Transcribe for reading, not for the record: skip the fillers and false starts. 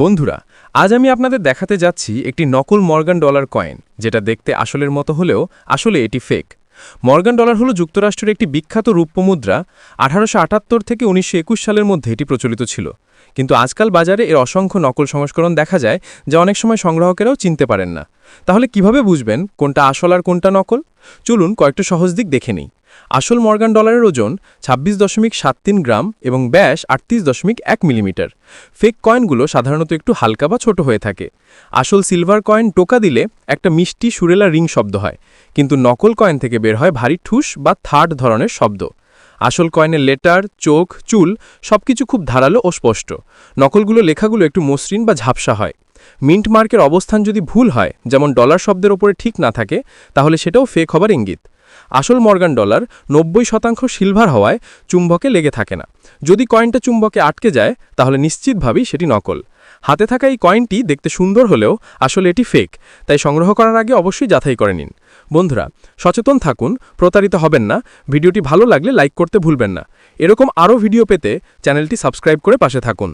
বন্ধুরা, আজ আমি আপনাদের দেখাতে যাচ্ছি একটি নকল মর্গান ডলার কয়েন, যেটা দেখতে আসলের মতো হলেও আসলে এটি ফেক। মর্গান ডলার হলো যুক্তরাষ্ট্রের একটি বিখ্যাত রূপ্য মুদ্রা। 1878 থেকে 1921 সালের মধ্যে এটি প্রচলিত ছিল, কিন্তু আজকাল বাজারে এর অসংখ্য নকল সংস্করণ দেখা যায়, যা অনেক সময় সংগ্রাহকেরাও চিনতে পারেন না। তাহলে কিভাবে বুঝবেন কোনটা আসল আর কোনটা নকল? চলুন কয়েকটা সহজ দিক দেখে নিই। আসল মর্গান ডলারের ওজন 26.73 গ্রাম এবং ব্যাস 38.1 মিলিমিটার। ফেক কয়েনগুলো সাধারণত একটু হালকা বা ছোট হয়ে থাকে। আসল সিলভার কয়েন টোকা দিলে একটা মিষ্টি সুরেলা রিং শব্দ হয়, কিন্তু নকল কয়েন থেকে বের হয় ভারী ঠুস বা থার্ড ধরনের শব্দ। আসল কয়েনের লেটার, চোখ, চুল সবকিছু খুব ধারালো ও স্পষ্ট। নকলগুলো লেখাগুলো একটু মসৃণ বা ঝাপসা হয়। মিন্ট মার্কের অবস্থান যদি ভুল হয়, যেমন ডলার শব্দের ওপরে ঠিক না থাকে, তাহলে সেটাও ফেক হবার ইঙ্গিত। আসল মর্গান ডলার 90% সিলভার হওয়ায় চুম্বকে লেগে থাকে না। যদি কয়েনটা চুম্বকে আটকে যায়, তাহলে নিশ্চিতভাবেই সেটি নকল। হাতে থাকা এই কয়েনটি দেখতে সুন্দর হলেও আসলে এটি ফেক, তাই সংগ্রহ করার আগে অবশ্যই যাচাই করে নিন। বন্ধুরা, সচেতন থাকুন, প্রতারিত হবেন না। ভিডিওটি ভালো লাগলে লাইক করতে ভুলবেন না। এরকম আরও ভিডিও পেতে চ্যানেলটি সাবস্ক্রাইব করে পাশে থাকুন।